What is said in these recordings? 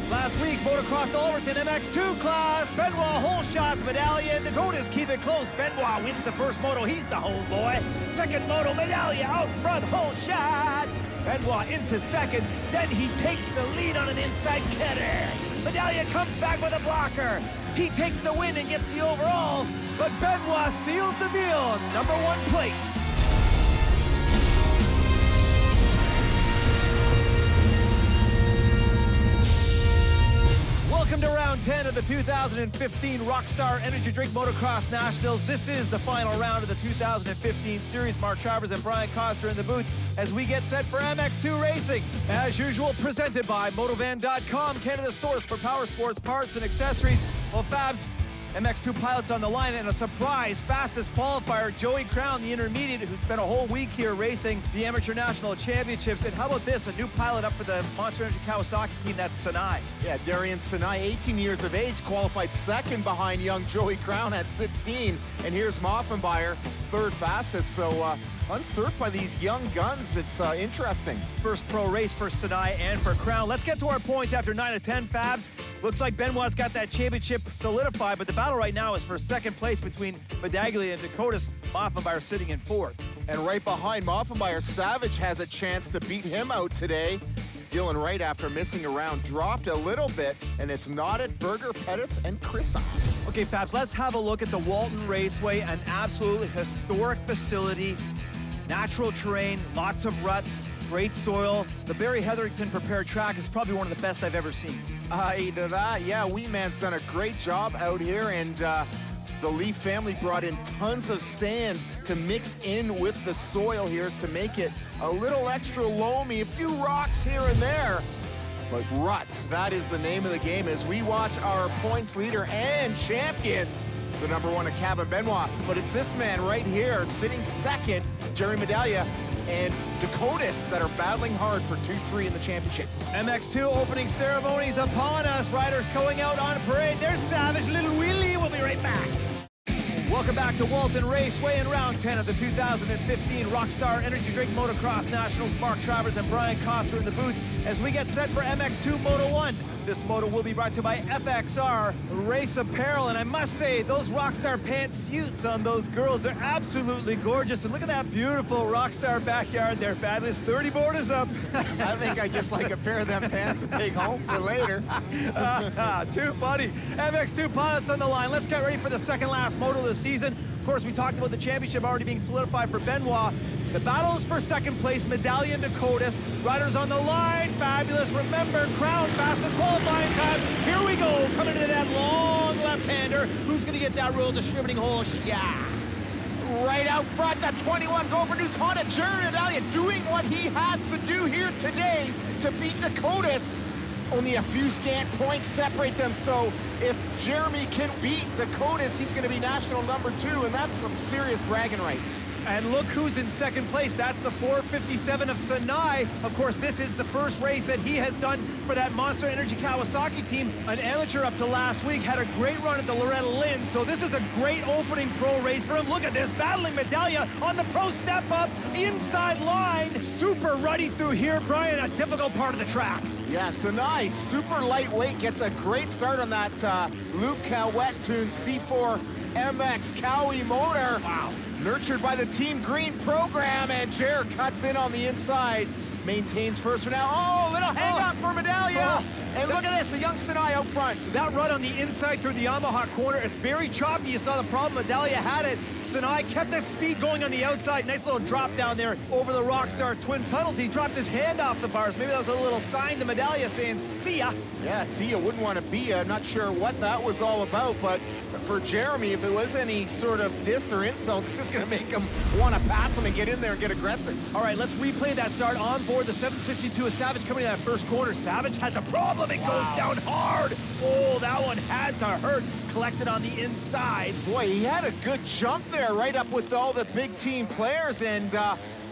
Last week, motocross to Overton MX2 class. Benoit hole shots, Medallia and Dakotas keep it close. Benoit wins the first moto, he's the hole boy. Second moto, Medallia out front, hole shot. Benoit into second, then he takes the lead on an inside cutter. Medallia comes back with a blocker. He takes the win and gets the overall, but Benoit seals the deal. #1 plates. Welcome to round 10 of the 2015 Rockstar Energy Drink Motocross Nationals. This is the final round of the 2015 series. Mark Travers and Brian Coster in the booth as we get set for MX2 racing. As usual, presented by Motovan.com, Canada's source for power sports parts and accessories. Well, Fabs, MX2 pilots on the line, and a surprise fastest qualifier, Joey Crown, the intermediate, who spent a whole week here racing the Amateur National Championships. And how about this, a new pilot up for the Monster Energy Kawasaki team, that's Sanai. Yeah, Darian Sanai, 18 years of age, qualified second behind young Joey Crown at 16. And here's Moffenbauer, third fastest. So unserved by these young guns. It's interesting. First pro race for Sanai and for Crown. Let's get to our points after 9 of 10, Fabs. Looks like Benoit's got that championship solidified, but the battle right now is for second place between Medaglia and Dakotas. Moffenbauer sitting in fourth. And right behind Moffenbauer, Savage has a chance to beat him out today. Dylan Wright, after missing a round, dropped a little bit, and it's Noddet, Berger, Pettis, and Chrisoff. Okay, Fabs, let's have a look at the Walton Raceway, an absolutely historic facility. Natural terrain, lots of ruts, great soil. The Barry Hetherington prepared track is probably one of the best I've ever seen. To that, yeah, Wheatman's done a great job out here, and the Leaf family brought in tons of sand to mix in with the soil here to make it a little extra loamy, a few rocks here and there. But ruts, that is the name of the game as we watch our points leader and champion, the #1 at Cabin Benoit. But it's this man right here, sitting second, Jerry Medallia, and Dakotas that are battling hard for 2-3 in the championship. MX2 opening ceremonies upon us. Riders going out on parade. There's Savage, Little Willie. We'll be right back. Welcome back to Walton Raceway in round 10 of the 2015 Rockstar Energy Drink Motocross Nationals. Mark Travers and Brian Coster in the booth as we get set for MX2 Moto 1. This moto will be brought to you by FXR Race Apparel, and I must say, those Rockstar pantsuits on those girls are absolutely gorgeous. And look at that beautiful Rockstar backyard there, fabulous. 30 board is up. I think I just like a pair of them pants to take home for later. Too funny. MX2 pilots on the line. Let's get ready for the second last moto of the season. Of course, we talked about the championship already being solidified for Benoit. The battle is for second place, Medallia and Dakotas. Riders on the line, fabulous. Remember, Crown fastest qualifying time. Here we go, coming to that long left-hander. Who's gonna get that real distributing hole shot? Right out front, that 21 Gopher Dudes Honda, Jerry Medallia doing what he has to do here today to beat Dakotas. Only a few scant points separate them, so if Jeremy can beat Dakotas, he's gonna be national #2, and that's some serious bragging rights. And look who's in second place. That's the 457 of Sanai. Of course, this is the first race that he has done for that Monster Energy Kawasaki team. An amateur up to last week, had a great run at the Loretta Lynn, so this is a great opening pro race for him. Look at this, battling Medallia on the pro step up, inside line. Super ruddy through here, Brian, a difficult part of the track. Yeah, Sanai, super lightweight, gets a great start on that Luke Cowett tuned C4 MX Cowie motor. Wow. Nurtured by the Team Green program, and Jer cuts in on the inside. Maintains first for now. Oh, little hang up for Medallia. And look at this, a young Sanai out front. That run on the inside through the Yamaha corner, it's very choppy. You saw the problem Medallia had it. Sanai kept that speed going on the outside. Nice little drop down there over the Rockstar twin tunnels. He dropped his hand off the bars. Maybe that was a little sign to Medallia saying, see ya. Yeah, see ya, wouldn't want to be ya. I'm not sure what that was all about, but for Jeremy, if it was any sort of diss or insult, it's just going to make him want to pass him and get in there and get aggressive. All right, let's replay that start on board the 762 of Savage coming to that first corner. Savage has a problem. It goes down hard. Oh, that one had to hurt. Collected on the inside. Boy, he had a good jump there right up with all the big team players, and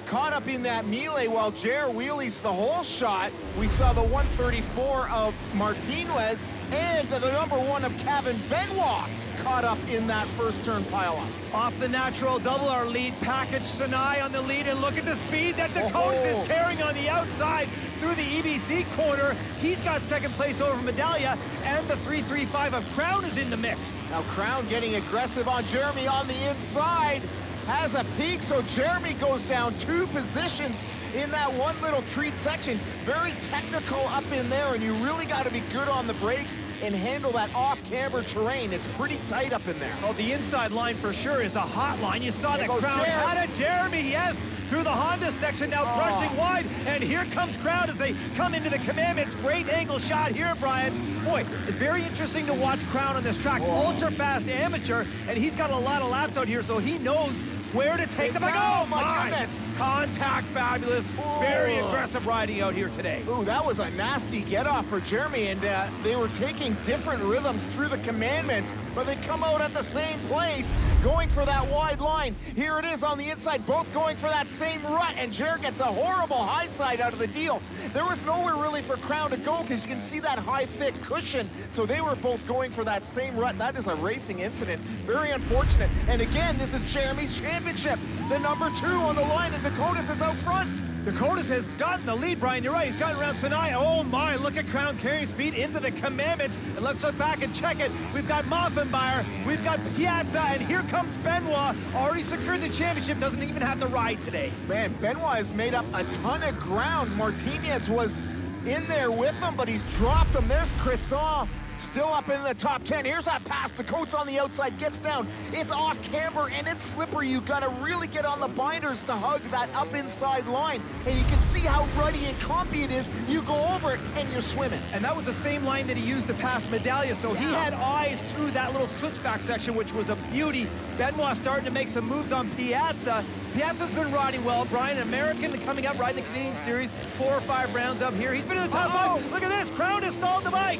caught up in that melee while Jer wheelies the whole shot. We saw the 134 of Martinez and the number 1 of Kevin Benoit caught up in that first turn pileup. Off the natural double, our lead package, Sinai on the lead, and look at the speed that Dakota is carrying on the outside through the EBC corner. He's got second place over Medallia, and the 335 of Crown is in the mix. Now Crown getting aggressive on Jeremy on the inside, has a peak, so Jeremy goes down 2 positions in that one little treat section. Very technical up in there, and you really got to be good on the brakes and handle that off-camber terrain. It's pretty tight up in there. Oh, the inside line for sure is a hot line. You saw that Crown had a Jeremy, yes, through the Honda section, now brushing wide, and here comes Crown as they come into the commandments. Great angle shot here, Brian. Boy, it's very interesting to watch Crown on this track. Ultra fast amateur, and he's got a lot of laps out here, so he knows where to take them. Oh my goodness! Contact fabulous. Very aggressive riding out here today. Ooh, that was a nasty get-off for Jeremy, and they were taking different rhythms through the commandments, but they come out at the same place, going for that wide line. Here it is on the inside, both going for that same rut, and Jer gets a horrible high side out of the deal. There was nowhere really for Crown to go because you can see that high, thick cushion, so they were both going for that same rut. That is a racing incident. Very unfortunate. And again, this is Jeremy's championship. The number 2 on the line, and Dakotas is out front. Dakotas has gotten the lead, Brian. You're right. He's gotten around Sinai. Oh, my. Look at Crown carrying speed into the commandments. And let's look back and check it. We've got Moffenbauer. We've got Piazza. And here comes Benoit. Already secured the championship. Doesn't even have to ride today. Man, Benoit has made up a ton of ground. Martinez was in there with him, but he's dropped him. There's Crisson. Still up in the top 10. Here's that pass to Coates on the outside, gets down. It's off camber and it's slippery. You gotta really get on the binders to hug that up inside line. And you can see how ruddy and clumpy it is. You go over it and you're swimming. And that was the same line that he used to pass Medallia, so he had eyes through that little switchback section, which was a beauty. Benoit starting to make some moves on Piazza. Piazza's been riding well. Brian, American coming up, riding the Canadian Series, 4 or 5 rounds up here. He's been in the top 5. Look at this, Crown has stalled the bike.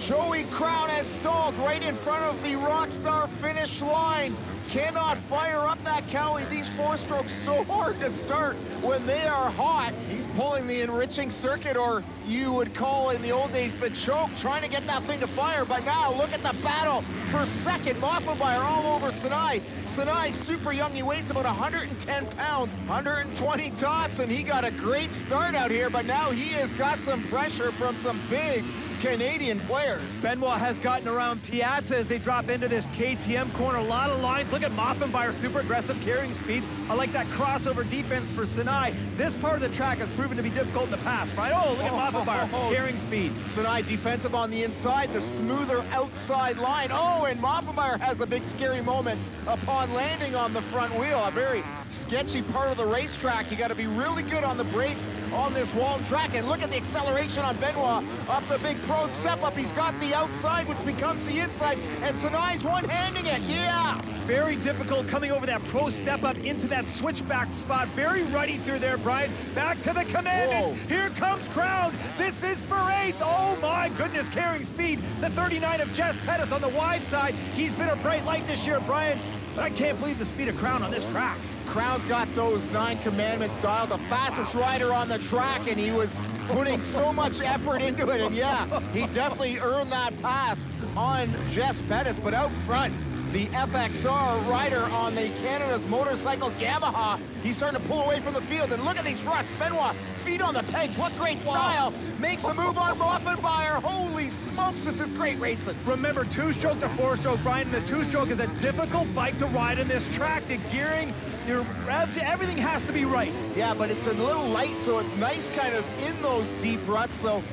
Joey Crown has stalled right in front of the Rockstar finish line. Cannot fire up that Cowie. These 4-strokes so hard to start when they are hot. He's pulling the enriching circuit, or you would call in the old days the choke, trying to get that thing to fire. But now look at the battle for second. Moffenbauer all over Sinai. Sinai super young. He weighs about 110 pounds, 120 tops, and he got a great start out here. But now he has got some pressure from some big Canadian players. Benoit has gotten around Piazza as they drop into this KTM corner. A lot of lines. Look at Moffenbauer, super aggressive carrying speed. I like that crossover defense for Sinai. This part of the track has proven to be difficult in the past, right? Oh, look at Moffenbauer carrying speed. Sinai defensive on the inside, the smoother outside line. Oh, and Moffenbauer has a big scary moment upon landing on the front wheel. A very sketchy part of the racetrack. You got to be really good on the brakes on this wall track. And look at the acceleration on Benoit up the big pro step up. He's got the outside, which becomes the inside, and Sinai's one-handing it. Yeah! Very difficult coming over that pro step up into that switchback spot. Very ruddy through there, Brian. Back to the commandants. Whoa. Here comes Crown. This is for 8th. Oh my goodness, carrying speed. The 39 of Jess Pettis on the wide side. He's been a bright light this year, Brian. But I can't believe the speed of Crown on this track. Crown's got those 9 commandments dialed, the fastest rider on the track, and he was putting so much effort into it. And yeah, he definitely earned that pass on Jess Pettis. But out front, the FXR rider on the Canada's Motorcycles Yamaha, he's starting to pull away from the field. And look at these ruts. Benoit, feet on the pegs. What great style. Makes a move on Moffenbauer. Holy smokes, this is great racing. Remember, 2-stroke to 4-stroke, Brian. The 2-stroke is a difficult bike to ride in this track. The gearing, your revs, everything has to be right. Yeah, but it's a little light, so it's nice kind of in those deep ruts. So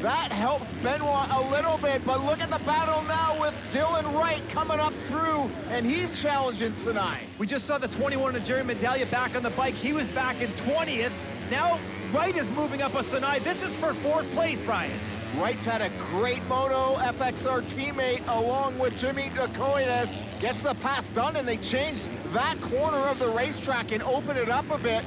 that helps Benoit a little bit, but look at the battle now with Dylan Wright coming up through, and he's challenging Sinai. We just saw the 21 of Jerry Medallia back on the bike. He was back in 20th. Now Wright is moving up a Sinai. This is for 4th place, Brian. Wright's had a great Moto FXR teammate along with Jimmy Dakoides. Gets the pass done, and they changed that corner of the racetrack and open it up a bit.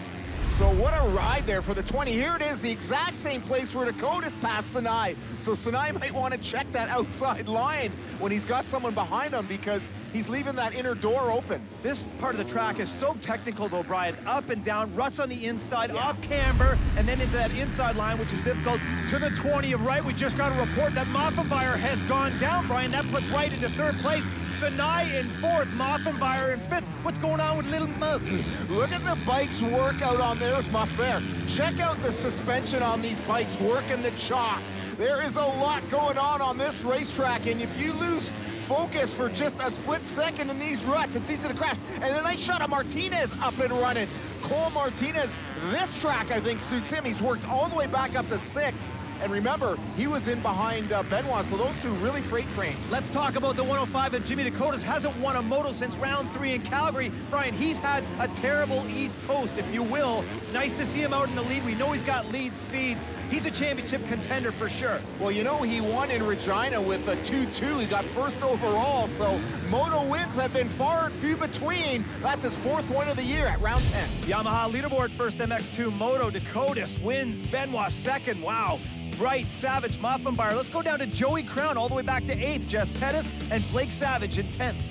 So what a ride there for the 20. Here it is, the exact same place where Dakotas passed Sinai. So Sinai might want to check that outside line when he's got someone behind him, because he's leaving that inner door open. This part of the track is so technical though, Brian. Up and down, ruts on the inside, off camber, and then into that inside line, which is difficult, to the 20 of right. We just got a report that Moffenbauer has gone down, Brian. That puts Wright into third place. Sinai in fourth, Moffenbauer in fifth. What's going on with Little Muff? Look at the bikes work out on theirs, Muff there. Check out the suspension on these bikes, working the chalk. There is a lot going on this racetrack, and if you lose focus for just a split second in these ruts, it's easy to crash. And a nice shot of Martinez up and running. Cole Martinez, this track I think suits him. He's worked all the way back up to sixth. And remember, he was in behind Benoit, so those two really freight trained. Let's talk about the 105, and Jimmy Dakotas hasn't won a moto since round 3 in Calgary. Brian, he's had a terrible East Coast, if you will. Nice to see him out in the lead. We know he's got lead speed. He's a championship contender for sure. Well, you know, he won in Regina with a 2-2. He got first overall, so moto wins have been far and few between. That's his fourth one of the year at round 10. Yamaha leaderboard, first MX2 moto. Dakotas wins, Benoit second. Wow. Wright, Savage, Moffenbauer. Let's go down to Joey Crown all the way back to 8th. Jess Pettis and Blake Savage in 10th.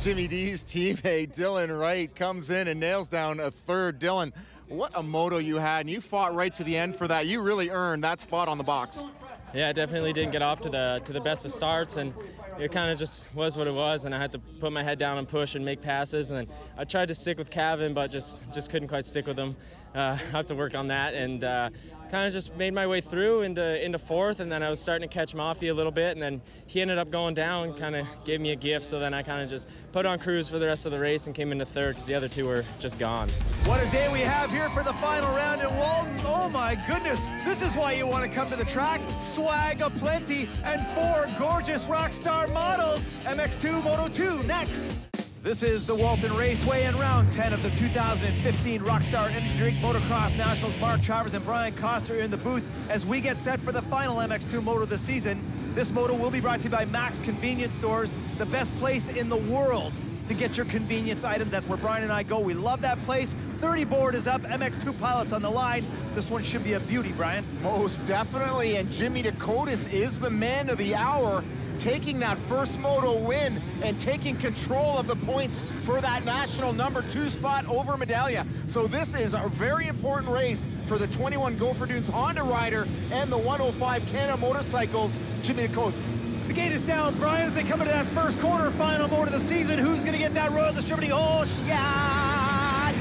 Jimmy D's teammate, Dylan Wright, comes in and nails down a third. Dylan, what a moto you had, and you fought right to the end for that. You really earned that spot on the box. Yeah, I definitely didn't get off to the best of starts, and it kind of just was what it was, and I had to put my head down and push and make passes. And then I tried to stick with Cavan, but just couldn't quite stick with him. I have to work on that, and kind of just made my way through into fourth, and then I was starting to catch Maffei a little bit, and then he ended up going down, kind of gave me a gift, so then I kind of just put on cruise for the rest of the race and came into third because the other two were just gone. What a day we have here for the final round in Walton. Oh my goodness, this is why you want to come to the track. Swag aplenty and 4 gorgeous Rockstar models. MX2 Moto 2 next. This is the Walton Raceway in round 10 of the 2015 Rockstar Energy Drink Motocross Nationals. Mark Travers and Brian Coster in the booth as we get set for the final MX2 moto this season. This moto will be brought to you by Max Convenience Stores, the best place in the world to get your convenience items. That's where Brian and I go. We love that place. 30 board is up, MX2 pilots on the line. This one should be a beauty, Brian. Most definitely, and Jimmy Dakotas is the man of the hour, taking that first moto win and taking control of the points for that national number 2 spot over Medallia. So this is a very important race for the 21 Gopher Dunes Honda rider and the 105 Canada Motorcycles, Jimmy Dakotas. The gate is down, Brian, as they come into that first quarter final moto of the season. Who's going to get that Royal Distributing whole shot?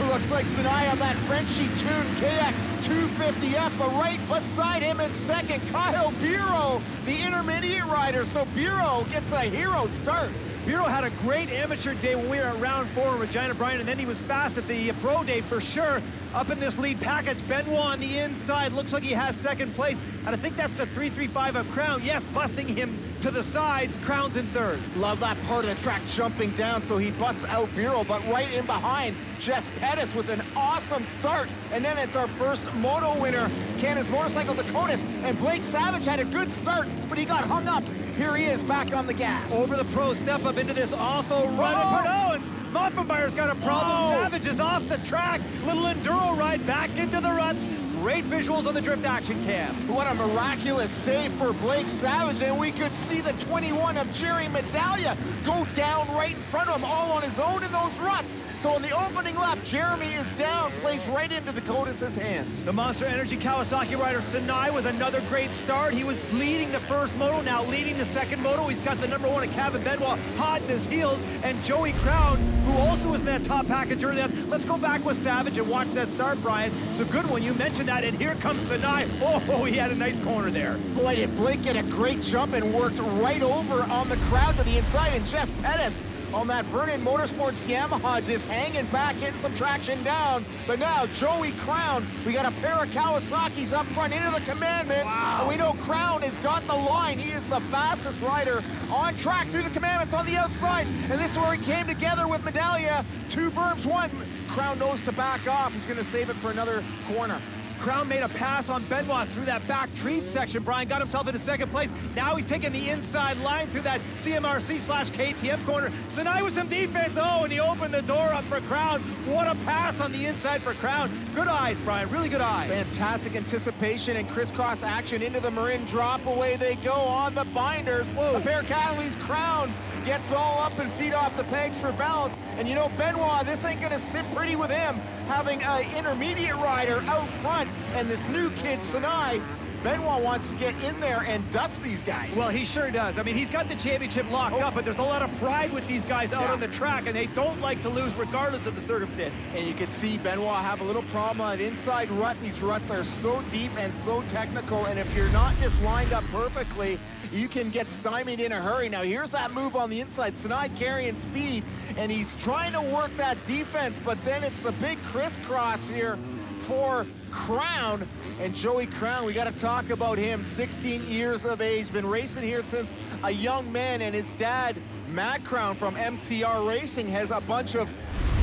Looks like Sinai on that Frenchy-tuned KX250F, but right beside him in second, Kyle Biro, the intermediate rider. So Biro gets a hero start. Biro had a great amateur day when we were at round 4 in Regina, Brian, and then he was fast at the pro day for sure. Up in this lead package, Benoit on the inside. Looks like he has second place. And I think that's the 335 of Crown. Yes, busting him to the side. Crown's in third. Love that part of the track, jumping down, so he busts out Biro, but right in behind, Jess Pettis with an awesome start. And then it's our first moto winner, Canada's Motorcycle Dakotas. And Blake Savage had a good start, but he got hung up. Here he is back on the gas. Over the pro step up into this awful run. Oh, and Moffenbauer's got a problem. Savage is off the track. Little enduro ride back into the ruts. Great visuals on the Drift Action Cam. What a miraculous save for Blake Savage, and we could see the 21 of Jerry Medallia go down right in front of him, all on his own in those ruts. So in the opening lap, Jeremy is down, plays right into Dakotas' hands. The Monster Energy Kawasaki rider Sinai with another great start. He was leading the first moto, now leading the second moto. He's got the number 1 at Cavan Benoit hot in his heels, and Joey Crown, who also was in that top package early on. Let's go back with Savage and watch that start, Brian. It's a good one. You mentioned that, and here comes Sinai. Oh, he had a nice corner there. Boy, did Blake get a great jump and worked right over on the crowd to the inside, and Jess Pettis on that Vernon Motorsports Yamaha just hanging back, getting some traction down. But now Joey Crown, we got a pair of Kawasaki's up front into the Commandments. Wow. And we know Crown has got the line. He is the fastest rider on track through the Commandments on the outside. And this is where he came together with Medallia. 2 berms, 1. Crown knows to back off. He's going to save it for another corner. Crown made a pass on Benoit through that back treat section. Brian got himself into second place. Now he's taking the inside line through that CMRC/KTM corner. Sinai with some defense. Oh, and he opened the door up for Crown. What a pass on the inside for Crown. Good eyes, Brian, really good eyes. Fantastic anticipation and crisscross action into the Marin. Drop away they go on the binders. Whoa. A pair of Cataly's. Crown gets all up and feet off the pegs for balance. And you know, Benoit, this ain't gonna sit pretty with him, having an intermediate rider out front and this new kid, Sinai. Benoit wants to get in there and dust these guys. Well, he sure does. I mean, he's got the championship locked up, but there's a lot of pride with these guys out on the track, and they don't like to lose regardless of the circumstance. And you can see Benoit have a little problem on an inside rut. These ruts are so deep and so technical, and if you're not just lined up perfectly, you can get stymied in a hurry. Now, here's that move on the inside. Sinai carrying speed, and he's trying to work that defense, but then it's the big crisscross here for Crown. And Joey Crown, we got to talk about him. 16 years of age, been racing here since a young man, and his dad, Matt Crown from MCR Racing, has a bunch of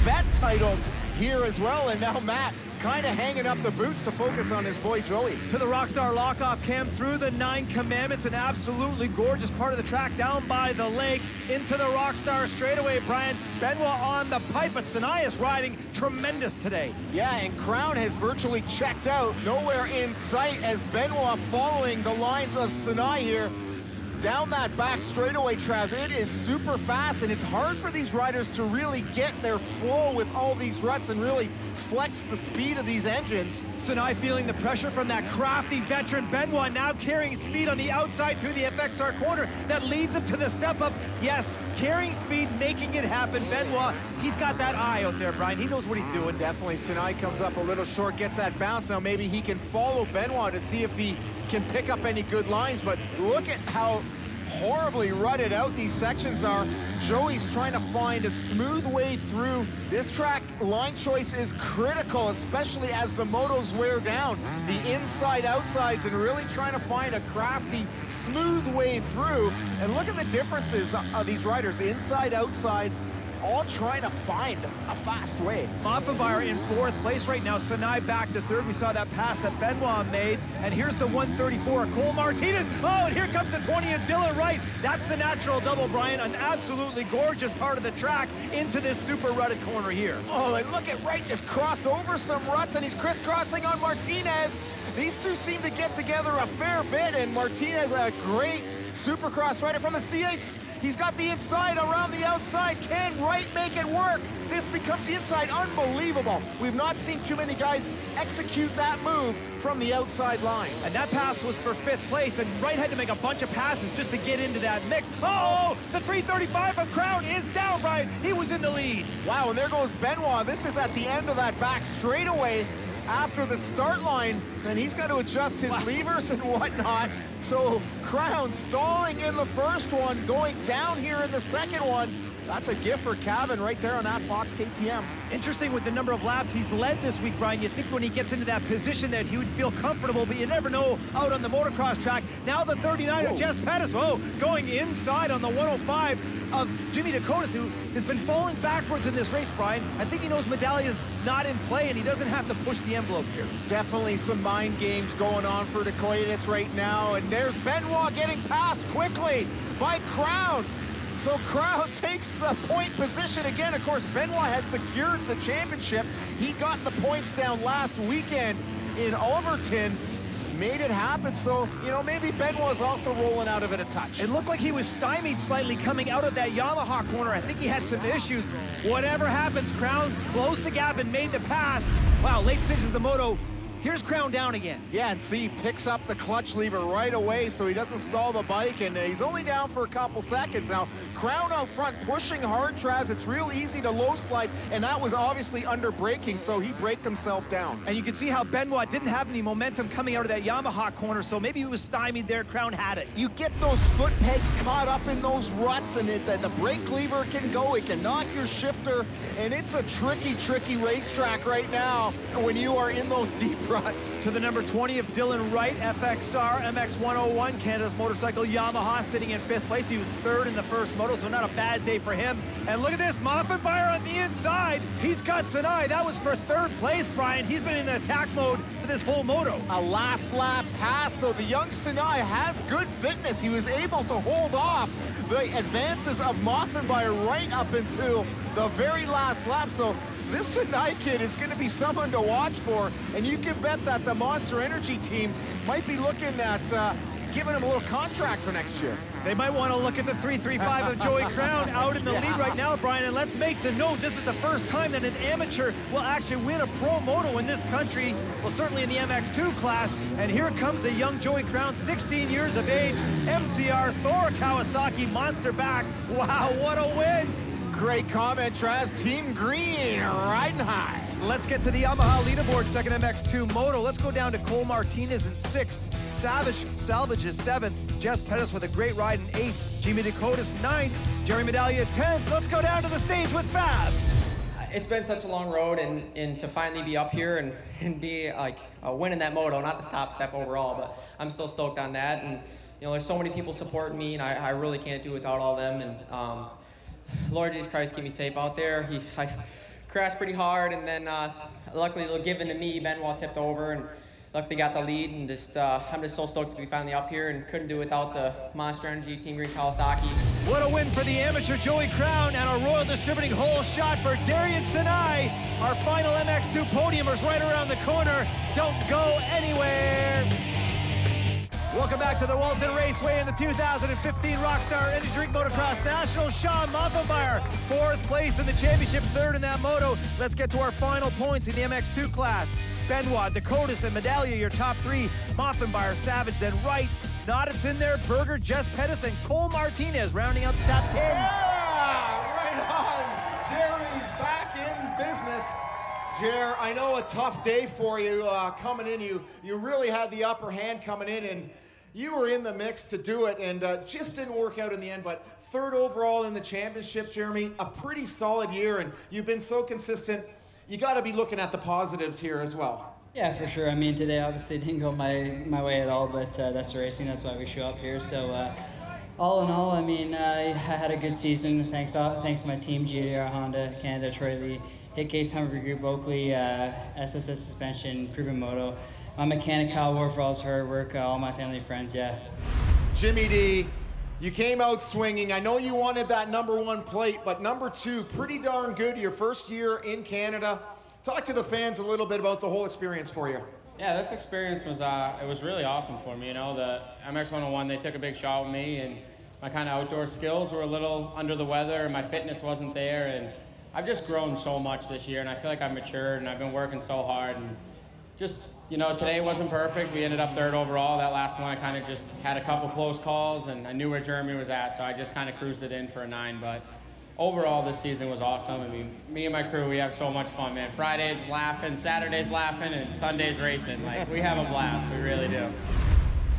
vet titles here as well. And now Matt kind of hanging up the boots to focus on his boy Joey. To the Rockstar Lockoff Cam through the 9 Commandments, an absolutely gorgeous part of the track down by the lake into the Rockstar straightaway. Brian, Benoit on the pipe, but Sinai is riding tremendous today. Yeah, and Crown has virtually checked out, nowhere in sight, as Benoit following the lines of Sinai here. Down that back straightaway, Trav, it is super fast, and it's hard for these riders to really get their flow with all these ruts and really flex the speed of these engines. Sinai feeling the pressure from that crafty veteran. Benoit now carrying speed on the outside through the FXR corner. That leads him to the step up. Yes, carrying speed, making it happen. Benoit, he's got that eye out there, Brian. He knows what he's doing. Definitely. Sinai comes up a little short, gets that bounce. Now maybe he can follow Benoit to see if he can pick up any good lines, but look at how horribly rutted out these sections are. Joey's trying to find a smooth way through. This track line choice is critical, especially as the motos wear down. The inside outsides, and really trying to find a crafty, smooth way through. And look at the differences of these riders, inside, outside, all trying to find a fast way. Offenbauer in 4th place right now. Sinai back to 3rd. We saw that pass that Benoit made. And here's the 134, Cole Martinez. Oh, and here comes the 20 of Dylan Wright. That's the natural double, Brian. An absolutely gorgeous part of the track into this super rutted corner here. Oh, and look at Wright just cross over some ruts, and he's crisscrossing on Martinez. These two seem to get together a fair bit, and Martinez, a great Supercross rider from the C8s. He's got the inside around the outside. Can Wright make it work? This becomes the inside. Unbelievable. We've not seen too many guys execute that move from the outside line. And that pass was for 5th place, and Wright had to make a bunch of passes just to get into that mix. Oh, the 335 of Crown is down, Brian. He was in the lead. Wow, and there goes Benoit. This is at the end of that back straightaway after the start line, and he's got to adjust his levers and whatnot. So Crown stalling in the first one, going down here in the second one. That's a gift for Cavan right there on that Fox KTM. Interesting with the number of laps he's led this week, Brian. You think when he gets into that position that he would feel comfortable, but you never know out on the motocross track. Now the 39 of Jess Pettis, going inside on the 105 of Jimmy Dakotas, who has been falling backwards in this race, Brian. I think he knows Medallia's not in play, and he doesn't have to push the envelope here. Definitely some mind games going on for Dakotas right now, and there's Benoit getting passed quickly by Crown. So Crown takes the point position again. Of course, Benoit had secured the championship. He got the points down last weekend in Overton, made it happen. So, you know, maybe Benoit's also rolling out of it a touch. It looked like he was stymied slightly coming out of that Yamaha corner. I think he had some issues. Whatever happens, Crown closed the gap and made the pass. Wow, late stages of the moto. Here's Crown down again. Yeah, and see, picks up the clutch lever right away so he doesn't stall the bike, and he's only down for a couple seconds. Now, Crown out front pushing hard, Travs. It's real easy to low slide, and that was obviously under braking, so he braked himself down. And you can see how Benoit didn't have any momentum coming out of that Yamaha corner, so maybe he was stymied there. Crown had it. You get those foot pegs caught up in those ruts, and the brake lever can go. It can knock your shifter, and it's a tricky, tricky racetrack right now when you are in those deep struts. To the number 20 of Dylan Wright, FXR MX101, Canada's motorcycle Yamaha, sitting in 5th place. He was 3rd in the first moto, so not a bad day for him. And look at this, Moffenbauer on the inside. He's got Sinai. That was for 3rd place, Brian. He's been in the attack mode for this whole moto. A last lap pass, so the young Sinai has good fitness. He was able to hold off the advances of Moffenbauer right up until the very last lap. So this Sinai kid is going to be someone to watch for, and you can bet that the Monster Energy team might be looking at giving him a little contract for next year. They might want to look at the 335 of Joey Crown out in the lead right now, Brian. And let's make the note, this is the first time that an amateur will actually win a pro moto in this country, well, certainly in the MX2 class. And here comes a young Joey Crown, 16 years of age, MCR, Thor Kawasaki, monster backed. Wow, what a win! Great comment, Travis. Team Green riding high. Let's get to the Yamaha leaderboard, second MX2 moto. Let's go down to Cole Martinez in 6th. Salvage is 7th. Jess Pettis with a great ride in 8th. Jimmy Dakotas 9th. Jerry Medaglia 10th. Let's go down to the stage with Fabs. It's been such a long road, and to finally be up here and be like winning that moto, not the top step overall, but I'm still stoked on that. And you know, there's so many people supporting me, and I really can't do without all them. And Lord Jesus Christ, keep me safe out there. I crashed pretty hard, and then luckily given to me, Benoit tipped over, and luckily got the lead. And just I'm just so stoked to be finally up here, and couldn't do it without the Monster Energy Team Green Kawasaki. What a win for the amateur Joey Crown, and a Royal Distributing hole shot for Darian Sinai. Our final MX2 podiumers right around the corner. Don't go anywhere. Welcome back to the Walton Raceway in the 2015 Rockstar Energy Drink Motocross Nationals. Sean Moffenbauer, 4th place in the championship, 3rd in that moto. Let's get to our final points in the MX2 class. Benoit, Dakotas, and Medaglia, your top 3. Moffenbauer, Savage, then Wright. Noditz in there, Berger, Jess Pettis, and Cole Martinez rounding out the top 10. Yeah, right on. Jeremy's back in business. Jer, I know a tough day for you coming in. You really had the upper hand coming in, and you were in the mix to do it, and just didn't work out in the end. But 3rd overall in the championship, Jeremy, a pretty solid year, and you've been so consistent. You got to be looking at the positives here as well. Yeah, for sure. I mean, today obviously didn't go my way at all, but that's racing. That's why we show up here. So all in all, I mean, I had a good season. Thanks to my team, GDR, Honda, Canada, Troy Lee, Hit Case, Humber Group, Oakley, SSS Suspension, Proven Moto. My mechanic, Kyle Ward, for all his hard work, all my family, friends, yeah. Jimmy D, you came out swinging. I know you wanted that #1 plate, but #2, pretty darn good your first year in Canada. Talk to the fans a little bit about the whole experience for you. Yeah, this experience was it was really awesome for me. You know, the MX101, they took a big shot with me, and my kind of outdoor skills were a little under the weather, and my fitness wasn't there. And I've just grown so much this year, and I feel like I've matured, and I've been working so hard. And just, you know, today wasn't perfect. We ended up 3rd overall. That last one, I kind of just had a couple close calls, and I knew where Jeremy was at, so I just kind of cruised it in for a 9. But overall, this season was awesome. I mean, me and my crew, we have so much fun, man. Fridays laughing, Saturdays laughing, and Sundays racing. Like, we have a blast. We really do.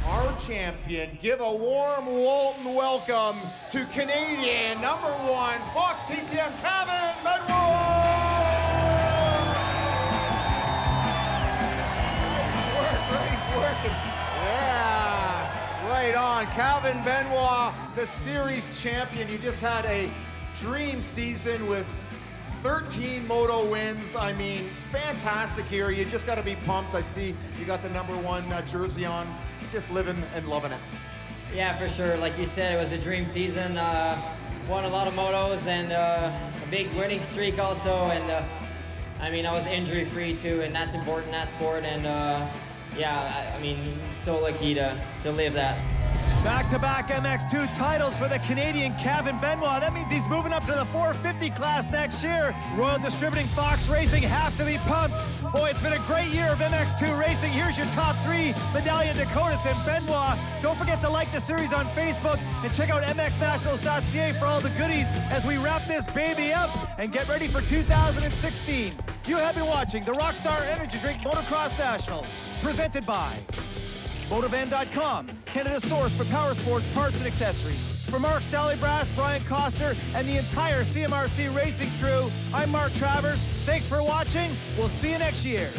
Our champion, give a warm Walton welcome to Canadian #1 Fox KTM, Kevin Benoit! Nice work. Yeah, right on. Calvin Benoit, the series champion. You just had a dream season with 13 moto wins. I mean, fantastic here. You just got to be pumped. I see you got the #1 jersey on. Just living and loving it. Yeah, for sure. Like you said, it was a dream season. Won a lot of motos and a big winning streak also. And I mean, I was injury-free too, and that's important in that sport. And yeah, I mean, so lucky to live that. Back-to-back MX2 titles for the Canadian Kevin Benoit. That means he's moving up to the 450 class next year. Royal Distributing, Fox Racing have to be pumped. Boy, it's been a great year of MX2 racing. Here's your top 3, Medaglia, Dakotas, and Benoit. Don't forget to like the series on Facebook and check out mxnationals.ca for all the goodies as we wrap this baby up and get ready for 2016. You have been watching the Rockstar Energy Drink Motocross Nationals, presented by Motovan.com, Canada's source for power sports parts and accessories. For Mark Stallybrass, Brian Koster, and the entire CMRC racing crew, I'm Mark Travers. Thanks for watching. We'll see you next year.